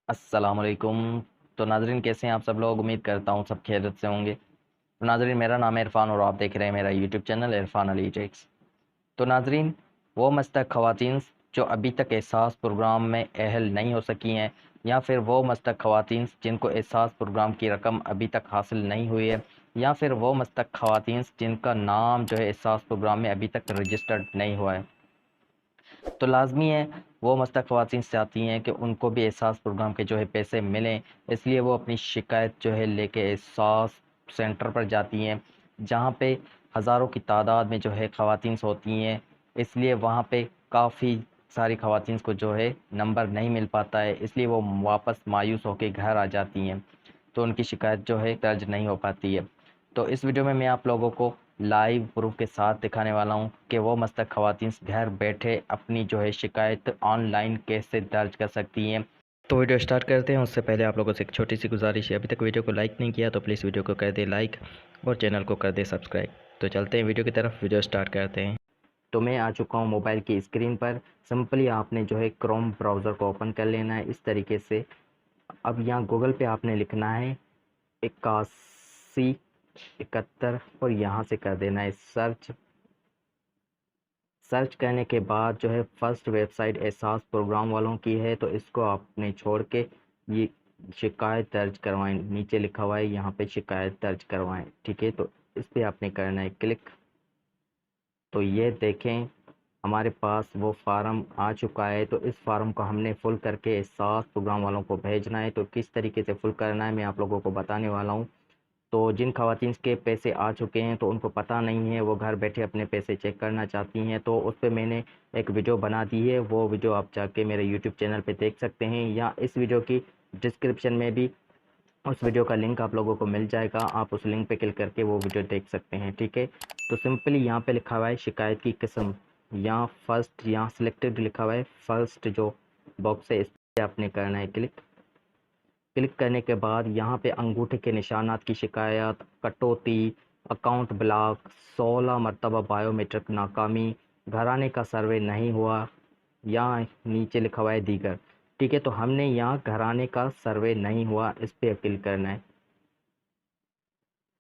अस्सलामुअलैकुम। तो नाजरीन, कैसे हैं आप सब लोग? उम्मीद करता हूँ सब खैरियत से होंगे। तो नाजरीन, मेरा नाम है इरफान और आप देख रहे हैं मेरा यूट्यूब चैनल इरफान अली टेक्स। तो नाजरीन, वो मस्तक ख़वातीन जो अभी तक एहसास प्रोग्राम में अहल नहीं हो सकी हैं, या फिर वो मस्तक ख़वातीन जिनको एहसास प्रोग्राम की रकम अभी तक हासिल नहीं हुई है, या फिर वो मस्तक ख़वातीन जिनका नाम जो है एहसास प्रोग्राम में अभी तक रजिस्टर्ड नहीं हुआ है, तो लाजमी है वो मस्तक ख़वातीन चाहती हैं कि उनको भी एहसास प्रोग्राम के जो है पैसे मिलें। इसलिए वो अपनी शिकायत जो है लेके एहसास सेंटर पर जाती हैं, जहाँ पे हज़ारों की तादाद में जो है ख़वातीन होती हैं। इसलिए वहाँ पे काफ़ी सारी ख़वातीन को जो है नंबर नहीं मिल पाता है, इसलिए वो वापस मायूस होकर घर आ जाती हैं। तो उनकी शिकायत जो है दर्ज नहीं हो पाती है। तो इस वीडियो में मैं आप लोगों को लाइव प्रूफ के साथ दिखाने वाला हूं कि वो मस्तक ख़वातीन घर बैठे अपनी जो है शिकायत ऑनलाइन कैसे दर्ज कर सकती हैं। तो वीडियो स्टार्ट करते हैं। उससे पहले आप लोगों से एक छोटी सी गुजारिश है, अभी तक वीडियो को लाइक नहीं किया तो प्लीज़ वीडियो को कर दे लाइक और चैनल को कर दे सब्सक्राइब। तो चलते हैं वीडियो की तरफ, वीडियो स्टार्ट करते हैं। तो मैं आ चुका हूँ मोबाइल की स्क्रीन पर। सिंपली आपने जो है क्रोम ब्राउज़र को ओपन कर लेना है इस तरीके से। अब यहाँ गूगल पे आपने लिखना है 8171 और यहाँ से कर देना है सर्च। सर्च करने के बाद जो है फर्स्ट वेबसाइट एहसास प्रोग्राम वालों की है, तो इसको आपने छोड़ के ये शिकायत दर्ज करवाएं। नीचे लिखा हुआ है यहाँ पे शिकायत दर्ज करवाएं, ठीक है। तो इस पर आपने करना है क्लिक। तो ये देखें हमारे पास वो फार्म आ चुका है। तो इस फार्म को हमने फुल करके एहसास प्रोग्राम वालों को भेजना है। तो किस तरीके से फुल करना है मैं आप लोगों को बताने वाला हूँ। तो जिन ख़वातीन के पैसे आ चुके हैं तो उनको पता नहीं है, वो घर बैठे अपने पैसे चेक करना चाहती हैं, तो उस पर मैंने एक वीडियो बना दी है। वो वीडियो आप जाके मेरे यूट्यूब चैनल पे देख सकते हैं, या इस वीडियो की डिस्क्रिप्शन में भी उस वीडियो का लिंक आप लोगों को मिल जाएगा। आप उस लिंक पे क्लिक करके वो वीडियो देख सकते हैं, ठीक है। तो सिंपली यहाँ पे लिखा हुआ है शिकायत की किस्म, यहाँ फर्स्ट यहाँ सिलेक्टेड लिखा हुआ है। फर्स्ट जो बॉक्स है इस पर आपने करना है क्लिक। क्लिक करने के बाद यहाँ पे अंगूठे के निशानात की शिकायत, कटौती, अकाउंट ब्लॉक, 16 मरतबा बायोमेट्रिक नाकामी, घराने का सर्वे नहीं हुआ, यहाँ नीचे लिखा हुआ है दीगर, ठीक है। तो हमने यहाँ घराने का सर्वे नहीं हुआ इस पर क्लिक करना है।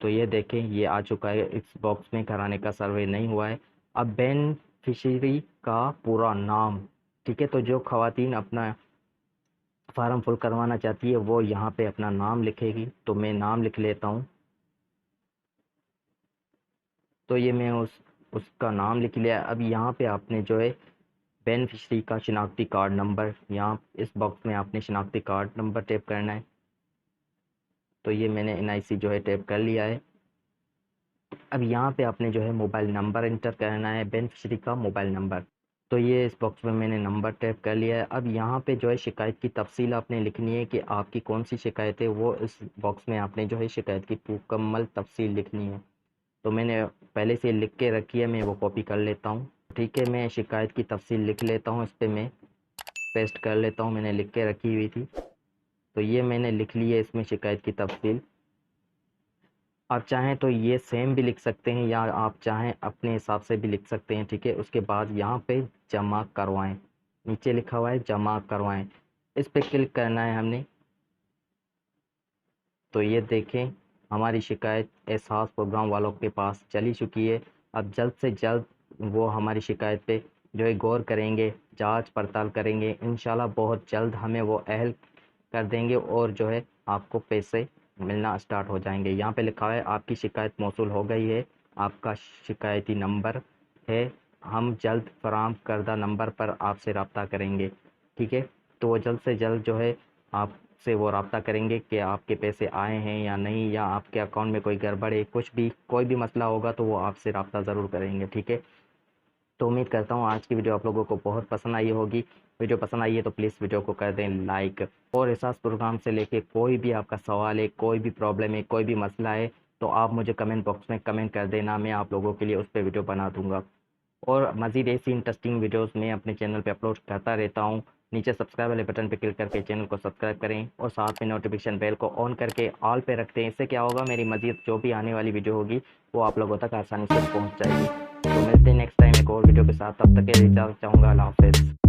तो ये देखें ये आ चुका है इस बॉक्स में, घराने का सर्वे नहीं हुआ है। अब बेनिफिशियरी का पूरा नाम, ठीक है। तो जो खवातीन अपना फार्म फुल करवाना चाहती है वो यहाँ पे अपना नाम लिखेगी। तो मैं नाम लिख लेता हूँ। तो ये मैं उसका नाम लिख लिया। अब यहाँ पे आपने जो है बेनिफिशरी का शिनाख्ती कार्ड नंबर, यहाँ इस बॉक्स में आपने शिनाख्ती कार्ड नंबर टाइप करना है। तो ये मैंने NIC जो है टाइप कर लिया है। अब यहाँ पे आपने जो है मोबाइल नंबर इंटर करना है, बेनिफिशरी का मोबाइल नंबर। तो ये इस बॉक्स में मैंने नंबर टाइप कर लिया है। अब यहाँ पे जो है शिकायत की तफसील आपने लिखनी है कि आपकी कौन सी शिकायत है, वो इस बॉक्स में आपने जो है शिकायत की मुकम्मल तफसील लिखनी है। तो मैंने पहले से लिख के रखी है, मैं वो कॉपी कर लेता हूँ, ठीक है। मैं शिकायत की तफसील लिख लेता हूँ, इस पर मैं पेस्ट कर लेता हूँ, मैंने लिख के रखी हुई थी। तो ये मैंने लिख ली है इसमें शिकायत की तफसील। आप चाहें तो ये सेम भी लिख सकते हैं, या आप चाहें अपने हिसाब से भी लिख सकते हैं, ठीक है। उसके बाद यहाँ पे जमा करवाएं, नीचे लिखा हुआ है जमा करवाएं, इस पर क्लिक करना है हमने। तो ये देखें हमारी शिकायत एहसास प्रोग्राम वालों के पास चली चुकी है। अब जल्द से जल्द वो हमारी शिकायत पे जो है गौर करेंगे, जांच पड़ताल करेंगे। इंशाल्लाह बहुत जल्द हमें वो अहल कर देंगे और जो है आपको पैसे मिलना स्टार्ट हो जाएंगे। यहाँ पे लिखा है आपकी शिकायत मौसूल हो गई है, आपका शिकायती नंबर है, हम जल्द फराहम करदा नंबर पर आपसे रब्ता करेंगे, ठीक है। तो वो जल्द से जल्द जो है आपसे वो रब्ता करेंगे कि आपके पैसे आए हैं या नहीं, या आपके अकाउंट में कोई गड़बड़ है, कुछ भी कोई भी मसला होगा तो वो आपसे रब्ता ज़रूर करेंगे, ठीक है। तो उम्मीद करता हूँ आज की वीडियो आप लोगों को बहुत पसंद आई होगी। वीडियो पसंद आई है तो प्लीज़ वीडियो को कर दें लाइक। और एहसास प्रोग्राम से लेके कोई भी आपका सवाल है, कोई भी प्रॉब्लम है, कोई भी मसला है, तो आप मुझे कमेंट बॉक्स में कमेंट कर देना, मैं आप लोगों के लिए उस पर वीडियो बना दूंगा। और मज़ीद ऐसी इंटरेस्टिंग वीडियोस मैं अपने चैनल पे अपलोड करता रहता हूँ। नीचे सब्सक्राइब वाले बटन पे क्लिक करके चैनल को सब्सक्राइब करें और साथ में नोटिफिकेशन बेल को ऑन करके ऑल पे रखते हैं। इससे क्या होगा, मेरी मज़ीद जो भी आने वाली वीडियो होगी वो आप लोगों तक आसानी से पहुँच जाएगी। तो मिलते हैं नेक्स्ट टाइम एक और वीडियो के साथ, तब तक के लिए इजाज़त चाहूँगा। अल्लाह हाफ़िज़।